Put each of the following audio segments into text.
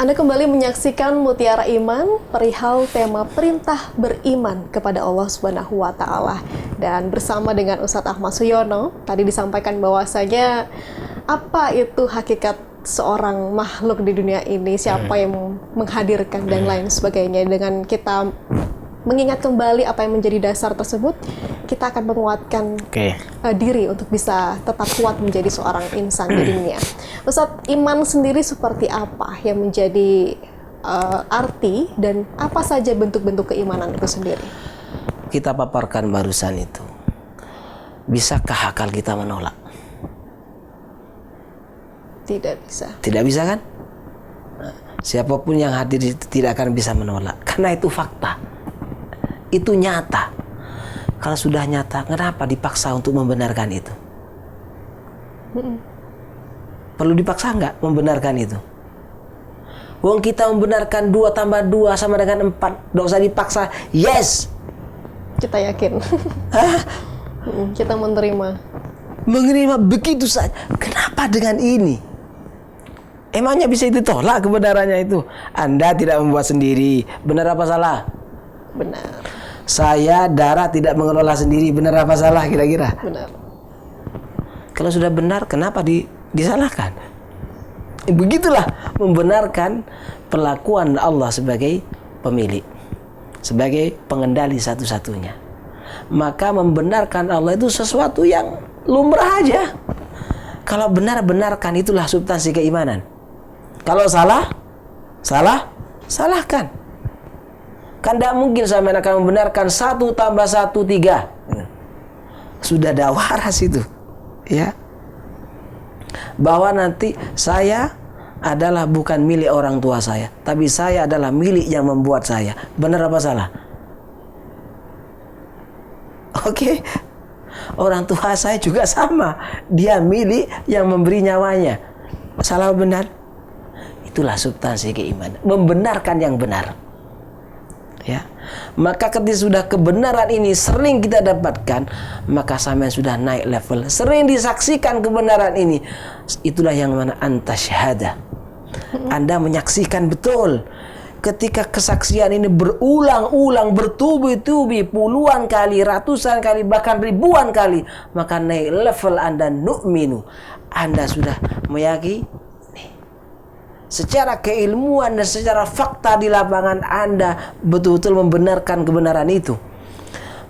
Anda kembali menyaksikan Mutiara Iman, perihal tema perintah beriman kepada Allah Subhanahu wa Ta'ala. Dan bersama dengan Ustadz Ahmad Suyono, tadi disampaikan bahwasanya apa itu hakikat seorang makhluk di dunia ini, siapa yang menghadirkan dan lain sebagainya. Dengan kita mengingat kembali apa yang menjadi dasar tersebut, kita akan menguatkan diri untuk bisa tetap kuat menjadi seorang insan di dunia. Ustadz, iman sendiri seperti apa yang menjadi arti dan apa saja bentuk-bentuk keimanan itu sendiri? Kita paparkan barusan itu. Bisakah akal kita menolak? Tidak bisa. Tidak bisa kan? Nah, siapapun yang hadir itu tidak akan bisa menolak. Karena itu fakta. Itu nyata. Kalau sudah nyata, kenapa dipaksa untuk membenarkan itu? Perlu dipaksa nggak membenarkan itu? Wong kita membenarkan 2 tambah 2 sama dengan 4. Nggak usah dipaksa. Yes! Kita yakin. Kita menerima. Menerima begitu saja. Kenapa dengan ini? Emangnya bisa ditolak kebenarannya itu? Anda tidak membuat sendiri. Benar apa salah? Benar. Saya darah tidak mengelola sendiri. Benar apa salah kira-kira? Benar. Kalau sudah benar, kenapa disalahkan? Begitulah membenarkan perlakuan Allah sebagai pemilik, sebagai pengendali satu-satunya. Maka membenarkan Allah itu sesuatu yang lumrah aja. Kalau benar, benarkan, itulah substansi keimanan. Kalau salah, salahkan. Kan tidak mungkin sampai akan membenarkan 1 tambah 1 3. Sudah ada waras itu, ya. Bahwa nanti saya adalah bukan milik orang tua saya, tapi saya adalah milik yang membuat saya. Benar apa salah? Oke. Orang tua saya juga sama. Dia milik yang memberi nyawanya. Salah benar? Itulah substansi keimanan. Membenarkan yang benar. Ya, maka ketika sudah kebenaran ini sering kita dapatkan, maka sampai sudah naik level, sering disaksikan kebenaran ini. Itulah yang mana anta syahada. Anda menyaksikan betul. Ketika kesaksian ini berulang-ulang, bertubi-tubi, puluhan kali, ratusan kali, bahkan ribuan kali, maka naik level Anda nu'minu. Anda sudah meyakini. Secara keilmuan dan secara fakta di lapangan Anda betul-betul membenarkan kebenaran itu.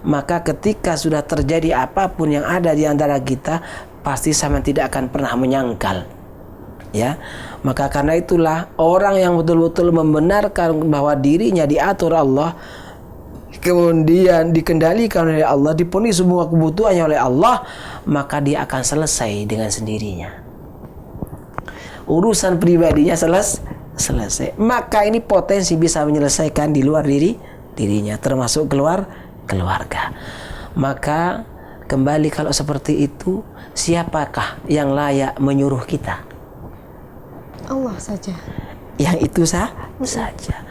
Maka ketika sudah terjadi apapun yang ada di antara kita, pasti sama tidak akan pernah menyangkal. Ya, maka karena itulah orang yang betul-betul membenarkan bahwa dirinya diatur Allah, kemudian dikendalikan oleh Allah, dipenuhi semua kebutuhannya oleh Allah, maka dia akan selesai dengan sendirinya. Urusan pribadinya selesai. Maka ini potensi bisa menyelesaikan di luar dirinya, termasuk keluarga. Maka kembali kalau seperti itu, siapakah yang layak menyuruh kita? Allah saja. Yang itu saja.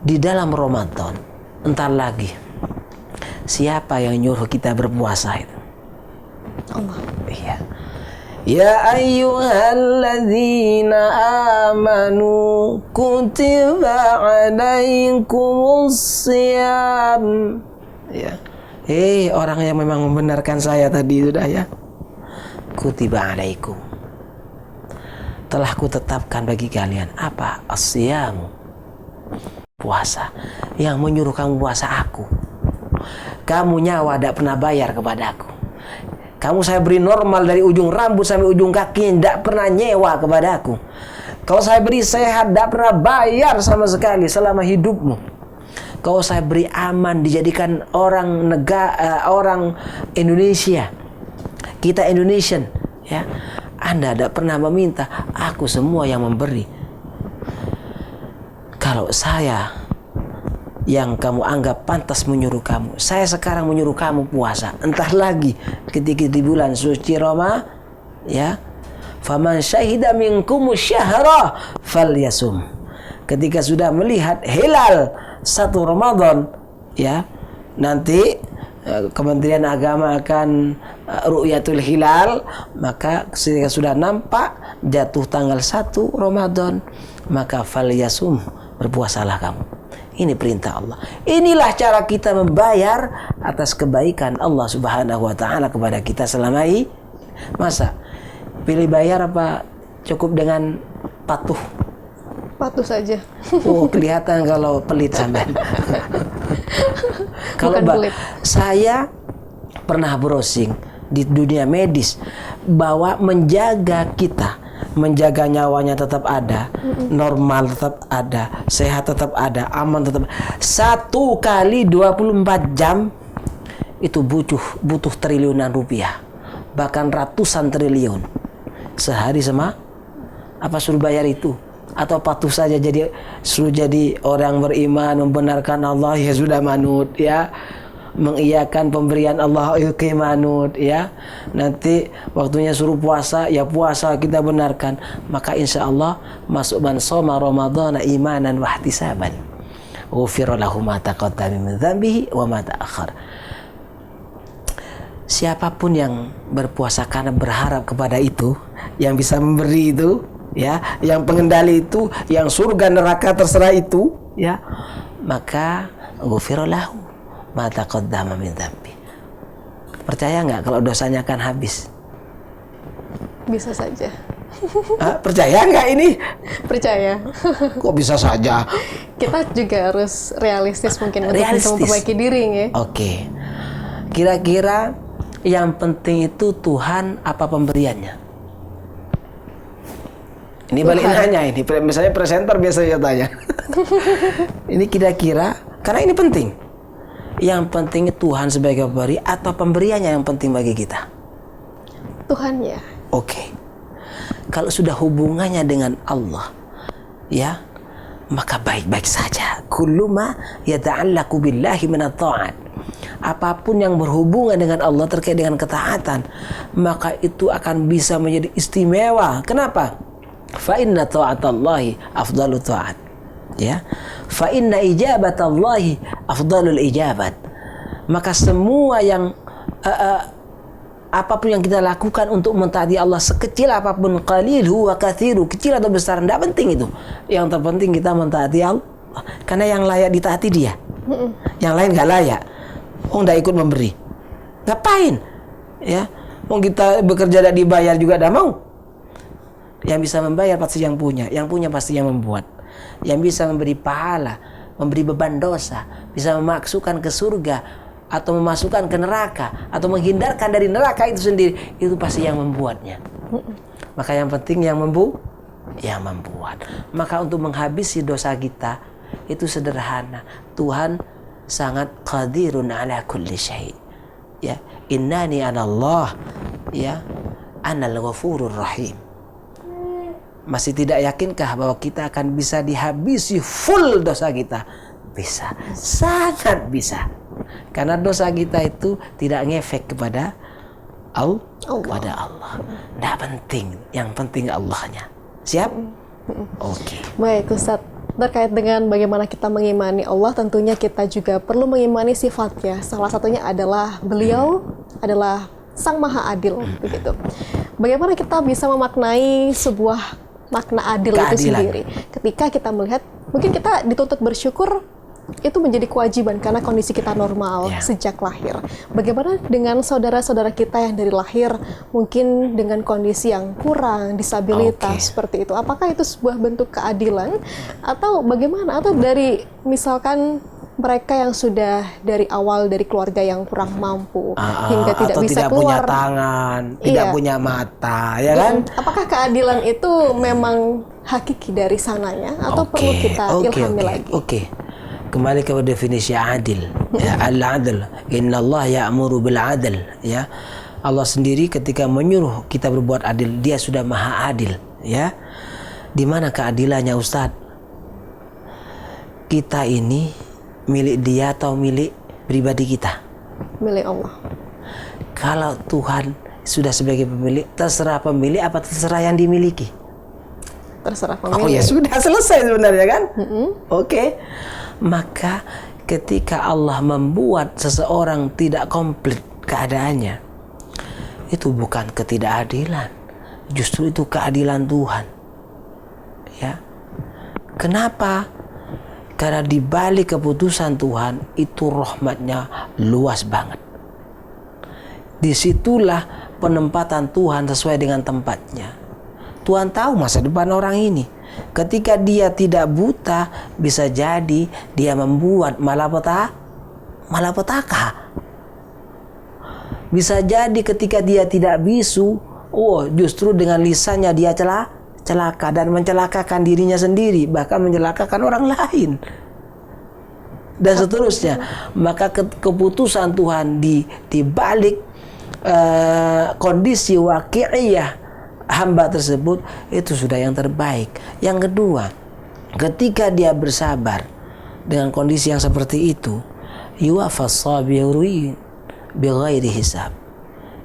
Di dalam Ramadan, entar lagi, siapa yang nyuruh kita berpuasa itu? Allah. Iya. Ya ayyuhalladzina amanu kutiba alaikumus shiyam. Ya. Orang yang memang membenarkan saya tadi sudah ya. Kutiba alaikum. Telah kutetapkan bagi kalian apa? As-siyam. Puasa. Yang menyuruh kamu puasa aku. Kamu nyawa tidak pernah bayar kepada aku. Kamu saya beri normal dari ujung rambut sampai ujung kaki, tidak pernah nyewa kepada aku. Kalau saya beri sehat, tidak pernah bayar sama sekali selama hidupmu. Kalau saya beri aman, dijadikan orang Indonesia, kita Indonesian, ya. Anda tidak pernah meminta, aku semua yang memberi. Kalau saya yang kamu anggap pantas menyuruh kamu, saya sekarang menyuruh kamu puasa, entah lagi ketika di bulan suci Ramadan, ya, faman syahida minkum syahra falyasum. Ketika sudah melihat hilal 1 Ramadan, ya, nanti Kementerian Agama akan ru'yatul hilal, maka ketika sudah nampak jatuh tanggal 1 Ramadan, maka falyasum, berpuasalah kamu. Ini perintah Allah. Inilah cara kita membayar atas kebaikan Allah Subhanahu wa taala kepada kita selama ini. Masa pilih bayar apa cukup dengan patuh? Patuh saja. Oh, kelihatan kalau pelit sampean. Kalau pelit. saya pernah browsing di dunia medis bahwa menjaga nyawanya tetap ada, normal tetap ada, sehat tetap ada, aman tetap. 1 kali 24 jam itu butuh triliunan rupiah, bahkan ratusan triliun sehari. Sama apa suruh bayar itu? Atau patuh saja suruh jadi orang beriman, membenarkan Allah, ya sudah manut, ya, mengiyakan pemberian Allah, oke manut, ya. Nanti waktunya suruh puasa, ya puasa kita benarkan, maka insya Allah masuk man shoma ramadhana imanan wa ihtisaban ghufira lahu ma taqaddama min dzambihi wa ma ta'akhkhar. Siapapun yang berpuasa karena berharap kepada itu, yang bisa memberi itu, ya, yang pengendali itu, yang surga neraka terserah itu, ya, maka ghufira lahu ma taqaddama min dzambi. Percaya nggak kalau dosanya akan habis? Bisa saja. Percaya nggak ini? Percaya. Kok bisa saja? Kita juga harus realistis mungkin untuk bisa memperbaiki diri, ya. Oke. Kira-kira yang penting itu Tuhan apa pemberiannya? Ini balik nanya ini. Misalnya presenter biasanya tanya. Ini kira-kira, karena ini penting. Yang penting Tuhan sebagai pemberi atau pemberiannya yang penting bagi kita? Tuhannya. Oke. Kalau sudah hubungannya dengan Allah, ya, maka baik-baik saja. Kullu ma yata'allaqu billahi minat ta'at. Apapun yang berhubungan dengan Allah terkait dengan ketaatan, maka itu akan bisa menjadi istimewa. Kenapa? Fa inna ta'atallahi afdalu ta'at. Ya. Fa inna ijabatallahi afdalul ijabat. Maka semua yang apapun yang kita lakukan untuk mentaati Allah, sekecil apapun, qalil huwa kathiru, kecil atau besar, tidak penting itu. Yang terpenting kita mentaati Allah, karena yang layak ditaati Dia. Yang lain nggak layak. Nggak ikut memberi. Ngapain? Ya. Kita bekerja dan dibayar juga tidak mau. Yang bisa membayar pasti yang punya pasti yang membuat. Yang bisa memberi pahala, memberi beban dosa, bisa memasukkan ke surga atau memasukkan ke neraka atau menghindarkan dari neraka itu sendiri, itu pasti yang membuatnya. Maka yang penting yang membuat. Maka untuk menghabisi dosa kita itu sederhana. Tuhan sangat qadirun ala kulli syai. Ya, innani anallah, ya, anal ghafurur rahim. Masih tidak yakinkah bahwa kita akan bisa dihabisi full dosa kita? Bisa, sangat bisa. Karena dosa kita itu tidak ngefek kepada Allah. Tidak penting, yang penting Allahnya. Siap? Oke. Baik, Ustaz. Terkait dengan bagaimana kita mengimani Allah, tentunya kita juga perlu mengimani sifatnya. Salah satunya adalah beliau adalah Sang Maha Adil, begitu. Bagaimana kita bisa memaknai sebuah makna adil itu sendiri? Ketika kita melihat, mungkin kita dituntut bersyukur, itu menjadi kewajiban karena kondisi kita normal sejak lahir. Bagaimana dengan saudara-saudara kita yang dari lahir mungkin dengan kondisi yang kurang, disabilitas seperti itu? Apakah itu sebuah bentuk keadilan atau bagaimana? Atau dari misalkan mereka yang sudah dari awal dari keluarga yang kurang mampu hingga tidak atau bisa tidak keluar, punya tangan, tidak punya mata, ya kan? Apakah keadilan itu memang hakiki dari sananya atau perlu kita ilhami lagi? Kembali ke definisi adil. Ya, al-adl. Inna Allah ya'muru bil adl. Ya. Allah sendiri ketika menyuruh kita berbuat adil, Dia sudah maha adil. Ya. Di mana keadilannya, Ustaz? Kita ini milik Dia atau milik pribadi kita? Milik Allah. Kalau Tuhan sudah sebagai pemilik, terserah pemilik apa terserah yang dimiliki? Terserah pemilik. Oh ya sudah selesai sebenarnya kan? Oke. Maka ketika Allah membuat seseorang tidak komplit keadaannya, itu bukan ketidakadilan, justru itu keadilan Tuhan. Ya. Kenapa? Karena di balik keputusan Tuhan itu rahmatnya luas banget. Disitulah penempatan Tuhan sesuai dengan tempatnya. Tuhan tahu masa depan orang ini. Ketika dia tidak buta, bisa jadi dia membuat malapetaka. Bisa jadi ketika dia tidak bisu, justru dengan lisannya dia celaka dan mencelakakan dirinya sendiri, bahkan mencelakakan orang lain. Dan seterusnya. Maka keputusan Tuhan di balik kondisi waqi'iyah hamba tersebut itu sudah yang terbaik. Yang kedua, ketika dia bersabar dengan kondisi yang seperti itu, yuwaffas sabirin bighairi hisab.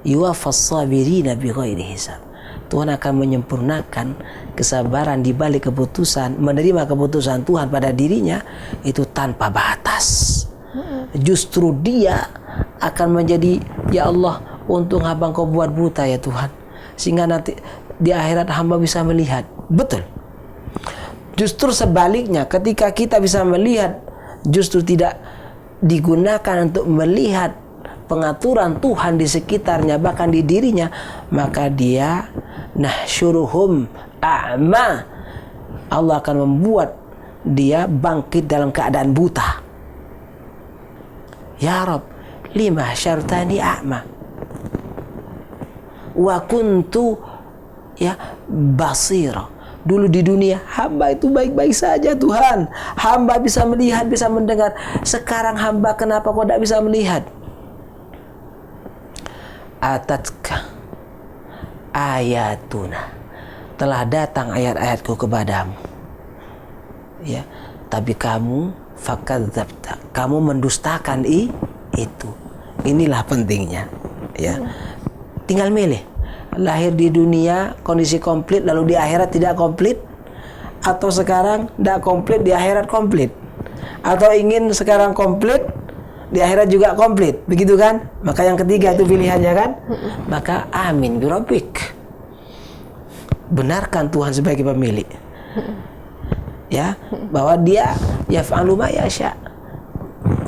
Yuwaffas sabirina bighairi hisab. Tuhan akan menyempurnakan kesabaran di balik keputusan, menerima keputusan Tuhan pada dirinya itu tanpa batas. Justru dia akan menjadi, ya Allah, untung hamba Engkau buat buta ya Tuhan, sehingga nanti di akhirat hamba bisa melihat. Betul. Justru sebaliknya, ketika kita bisa melihat, justru tidak digunakan untuk melihat pengaturan Tuhan di sekitarnya, bahkan di dirinya, maka dia nahsyuruhum a'ma. Allah akan membuat dia bangkit dalam keadaan buta. Ya Rabb, lima syartani a'ma wa kuntu basira. Dulu di dunia hamba itu baik-baik saja Tuhan, hamba bisa melihat, bisa mendengar. Sekarang hamba kenapa kok tidak bisa melihat? Atatka ayatuna, telah datang ayat-ayatku kepadamu, ya, tapi kamu fakadzabta, kamu mendustakan itu. Inilah pentingnya, ya. Tinggal milih, lahir di dunia kondisi komplit lalu di akhirat tidak komplit, atau sekarang tidak komplit di akhirat komplit, atau ingin sekarang komplit di akhirat juga komplit, begitu kan? Maka yang ketiga itu pilihannya kan? Maka amin birabbik, benarkan Tuhan sebagai pemilik, ya, bahwa dia yaf'alu ma yasha,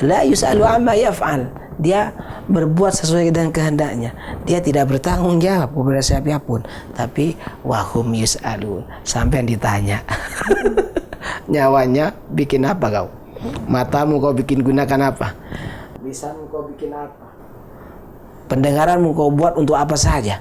la yus'alu amma yaf'al. Dia berbuat sesuai dengan kehendaknya. Dia tidak bertanggung jawab kepada siapapun, tapi wahum yus'alun, sampai ditanya. Nyawanya bikin apa kau? Matamu kau bikin gunakan apa? Lisanmu kau bikin apa? Pendengaranmu kau buat untuk apa saja?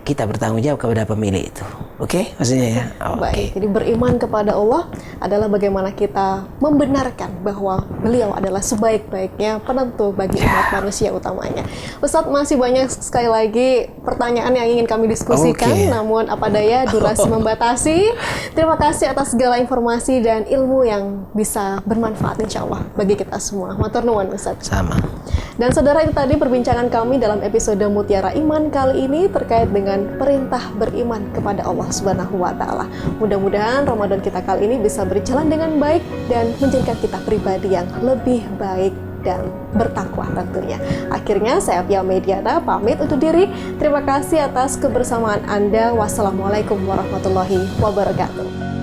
Kita bertanggung jawab kepada pemilik itu. Oke, maksudnya ya. Baik, jadi beriman kepada Allah adalah bagaimana kita membenarkan bahwa beliau adalah sebaik-baiknya penentu bagi umat manusia utamanya. Ustadz, masih banyak sekali lagi pertanyaan yang ingin kami diskusikan, namun apa daya durasi membatasi. Terima kasih atas segala informasi dan ilmu yang bisa bermanfaat insya Allah bagi kita semua. Matur nuwun Ustadz. Sama. Dan saudara, itu tadi perbincangan kami dalam episode Mutiara Iman kali ini terkait dengan perintah beriman kepada Allah Subhanahu wa Ta'ala. Mudah-mudahan Ramadan kita kali ini bisa berjalan dengan baik dan menjadikan kita pribadi yang lebih baik dan bertakwa tentunya. Akhirnya saya Pia Mediana pamit undur diri. Terima kasih atas kebersamaan Anda. Wassalamualaikum warahmatullahi wabarakatuh.